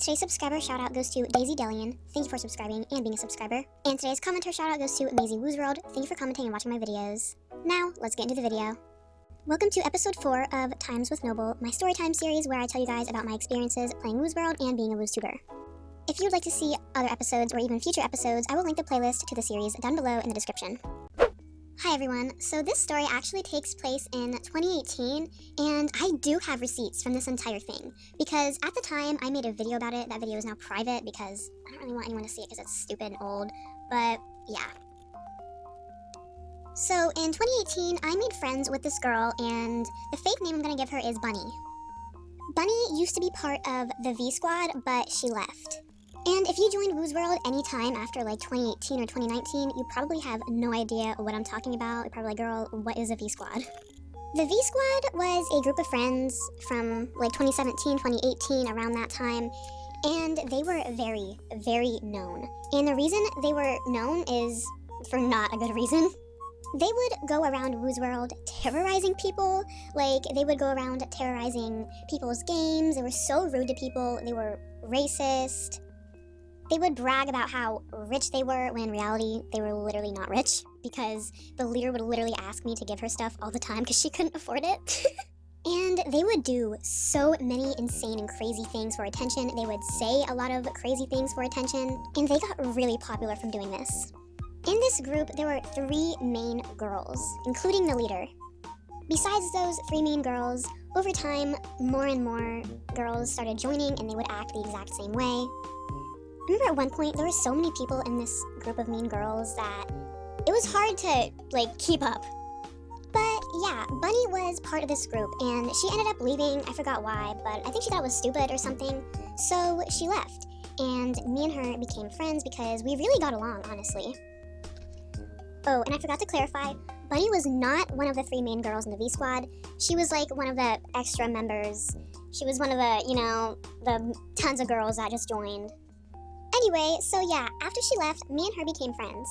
Today's subscriber shoutout goes to 𝕬𝕝𝕤𝕝. Thank you for subscribing and being a subscriber. And today's commenter shoutout goes to Woozworld. Thank you for commenting and watching my videos. Now, let's get into the video. Welcome to episode 4 of Times with Noble, my storytime series where I tell you guys about my experiences playing Woozworld and being a Wooztuber. If you would like to see other episodes or even future episodes, I will link the playlist to the series down below in the description. Hi everyone, so this story actually takes place in 2018, and I do have receipts from this entire thing, because at the time I made a video about it. That video is now private because I don't really want anyone to see it because it's stupid and old, but yeah. So in 2018, I made friends with this girl, and the fake name I'm gonna give her is Bunny. Bunny used to be part of the V Squad, but she left. And if you joined Woozworld anytime after like 2018 or 2019, you probably have no idea what I'm talking about. You're probably like, girl, what is a V Squad? The V Squad was a group of friends from like 2017, 2018, around that time, and they were very, very known. And the reason they were known is for not a good reason. They would go around Woozworld terrorizing people. Like, they would go around terrorizing people's games. They were so rude to people. They were racist. They would brag about how rich they were, when in reality, they were literally not rich, because the leader would literally ask me to give her stuff all the time because she couldn't afford it. And they would do so many insane and crazy things for attention. They would say a lot of crazy things for attention, and they got really popular from doing this. In this group, there were 3 main girls, including the leader. Besides those 3 main girls, over time, more and more girls started joining, and they would act the exact same way. I remember at one point, there were so many people in this group of mean girls that it was hard to, like, keep up. But yeah, Bunny was part of this group, and she ended up leaving. I forgot why, but I think she thought it was stupid or something, so she left. And me and her became friends because we really got along, honestly. Oh, and I forgot to clarify, Bunny was not one of the 3 main girls in the V Squad. She was like one of the extra members. She was one of the, the tons of girls that just joined. Anyway, so yeah, after she left, me and her became friends.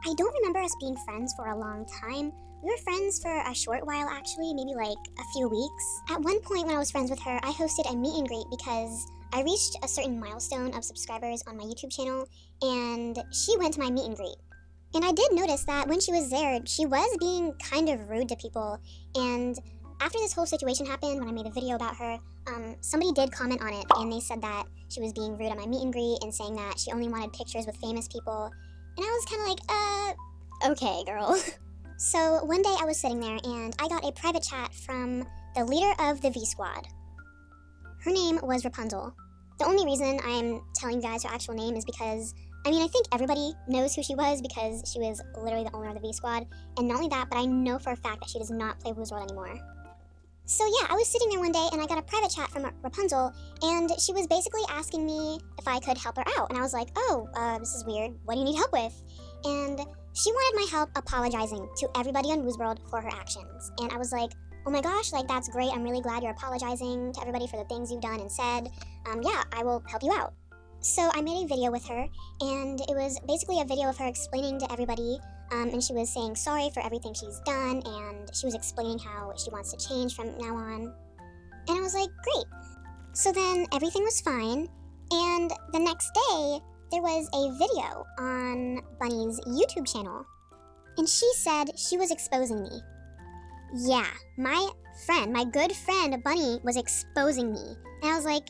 I don't remember us being friends for a long time. We were friends for a short while, actually, maybe like a few weeks. At one point when I was friends with her, I hosted a meet and greet because I reached a certain milestone of subscribers on my YouTube channel, and she went to my meet and greet. And I did notice that when she was there, she was being kind of rude to people, and after this whole situation happened, when I made a video about her, somebody did comment on it, and they said that she was being rude at my meet and greet and saying that she only wanted pictures with famous people. And I was kind of like, okay, girl. So one day I was sitting there, and I got a private chat from the leader of the V Squad. Her name was Rapunzel. The only reason I'm telling you guys her actual name is because, I think everybody knows who she was because she was literally the owner of the V Squad. And not only that, but I know for a fact that she does not play Woozworld anymore. So yeah, I was sitting there one day and I got a private chat from Rapunzel, and she was basically asking me if I could help her out. And I was like, oh, this is weird. What do you need help with? And she wanted my help apologizing to everybody on Woozworld for her actions. And I was like, oh my gosh, like, that's great. I'm really glad you're apologizing to everybody for the things you've done and said. Yeah, I will help you out. So I made a video with her, and it was basically a video of her explaining to everybody, and she was saying sorry for everything she's done, and she was explaining how she wants to change from now on. And I was like, great. So then everything was fine, and the next day, there was a video on Bunny's YouTube channel, and she said she was exposing me. Yeah, my good friend Bunny was exposing me, and I was like,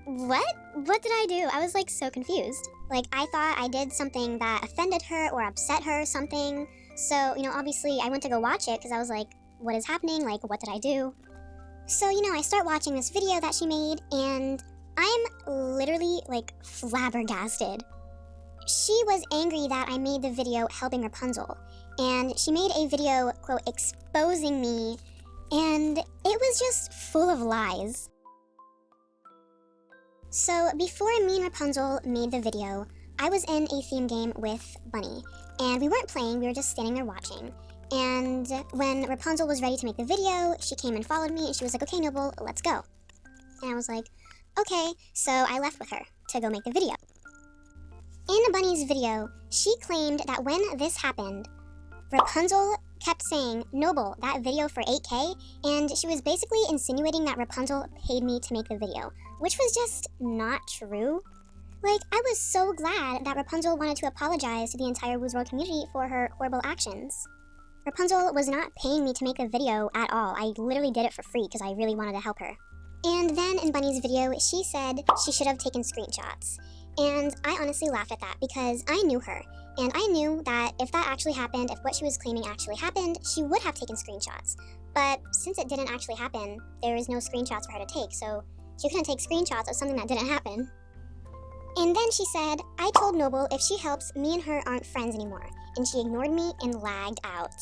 what? What did I do? I was like so confused. Like, I thought I did something that offended her or upset her or something. So, obviously I went to go watch it because I was like, what is happening? Like, what did I do? So, I start watching this video that she made, and I'm literally like flabbergasted. She was angry that I made the video helping Rapunzel, and she made a video, quote, exposing me, and it was just full of lies. So before me and Rapunzel made the video, I was in a theme game with Bunny, and we weren't playing, we were just standing there watching. And when Rapunzel was ready to make the video, she came and followed me, and she was like, okay, Noble, let's go. And I was like, okay, so I left with her to go make the video. In Bunny's video, she claimed that when this happened, Rapunzel kept saying, Noble, that video for 8K, and she was basically insinuating that Rapunzel paid me to make the video, which was just not true. Like, I was so glad that Rapunzel wanted to apologize to the entire Woozworld community for her horrible actions. Rapunzel was not paying me to make a video at all. I literally did it for free because I really wanted to help her. And then in Bunny's video, she said she should have taken screenshots. And I honestly laughed at that because I knew her. And I knew that if that actually happened, if what she was claiming actually happened, she would have taken screenshots. But since it didn't actually happen, there is no screenshots for her to take, so she couldn't take screenshots of something that didn't happen. And then she said, I told Noble if she helps, me and her aren't friends anymore. And she ignored me and lagged out.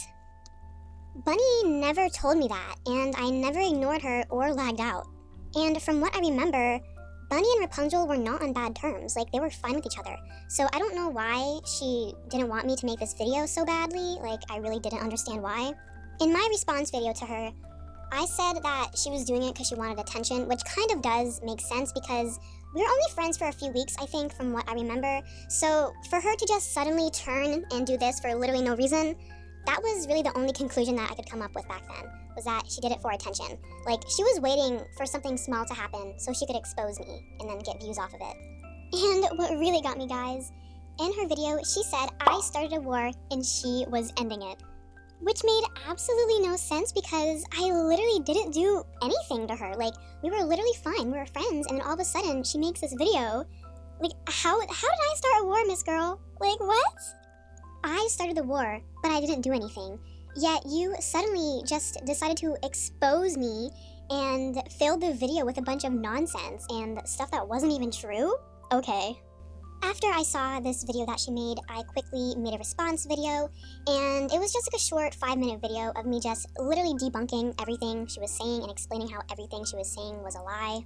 Bunny never told me that, and I never ignored her or lagged out. And from what I remember, Bunny and Rapunzel were not on bad terms. Like, they were fine with each other. So I don't know why she didn't want me to make this video so badly. Like, I really didn't understand why. In my response video to her, I said that she was doing it because she wanted attention, which kind of does make sense because we were only friends for a few weeks, I think, from what I remember. So for her to just suddenly turn and do this for literally no reason, that was really the only conclusion that I could come up with back then, was that she did it for attention. Like, she was waiting for something small to happen so she could expose me and then get views off of it. And what really got me, guys, in her video, she said I started a war and she was ending it. Which made absolutely no sense because I literally didn't do anything to her. Like, we were literally fine, we were friends, and then all of a sudden she makes this video. Like, how did I start a war, Miss Girl? Like, what? I started the war, but I didn't do anything. Yet you suddenly just decided to expose me and filled the video with a bunch of nonsense and stuff that wasn't even true? Okay. After I saw this video that she made, I quickly made a response video, and it was just like a short 5-minute video of me just literally debunking everything she was saying and explaining how everything she was saying was a lie.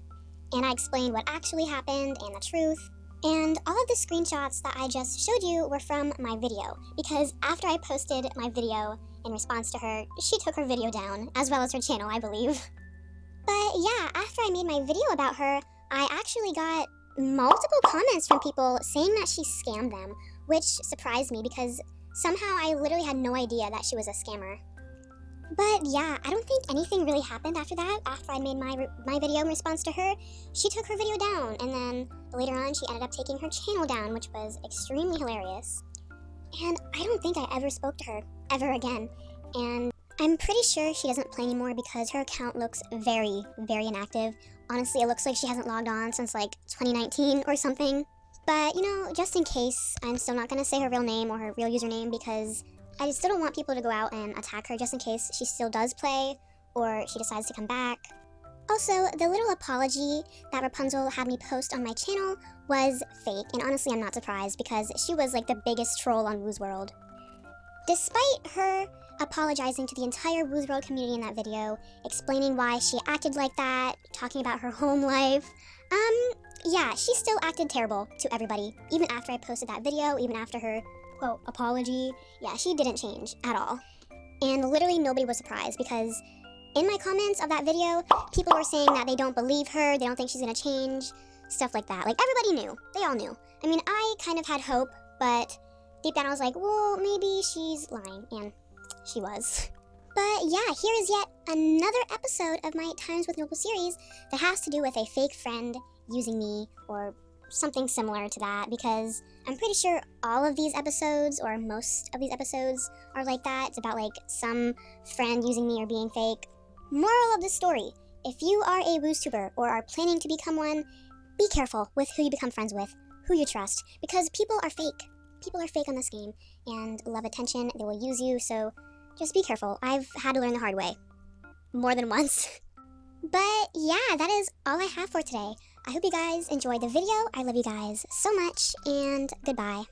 And I explained what actually happened and the truth. And all of the screenshots that I just showed you were from my video, because after I posted my video in response to her, she took her video down, as well as her channel, I believe. But yeah, after I made my video about her, I actually got multiple comments from people saying that she scammed them, which surprised me because somehow I literally had no idea that she was a scammer. But yeah, I don't think anything really happened after that. After I made my video in response to her, she took her video down, and then later on she ended up taking her channel down, which was extremely hilarious. And I don't think I ever spoke to her ever again, and I'm pretty sure she doesn't play anymore because her account looks very, very inactive. Honestly, it looks like she hasn't logged on since like 2019 or something. But, you know, just in case, I'm still not going to say her real name or her real username because I still don't want people to go out and attack her just in case she still does play or she decides to come back. Also, the little apology that Rapunzel had me post on my channel was fake, and honestly I'm not surprised because she was like the biggest troll on Woozworld. Despite her apologizing to the entire Woozworld community in that video, explaining why she acted like that, talking about her home life, yeah, she still acted terrible to everybody, even after I posted that video, even after her, quote, apology. Yeah, she didn't change at all. And literally nobody was surprised because in my comments of that video, people were saying that they don't believe her, they don't think she's gonna change, stuff like that. Like, everybody knew. They all knew. I mean, I kind of had hope, but deep down I was like, well, maybe she's lying, and she was. But yeah, here is yet another episode of my Times with Noble series that has to do with a fake friend using me, or something similar to that, because I'm pretty sure all of these episodes, or most of these episodes, are like that. It's about like some friend using me or being fake. Moral of the story, if you are a WoozTuber or are planning to become one, be careful with who you become friends with, who you trust, because people are fake. People are fake on this game and love attention. They will use you, so just be careful. I've had to learn the hard way. More than once. But yeah, that is all I have for today. I hope you guys enjoyed the video. I love you guys so much, and goodbye.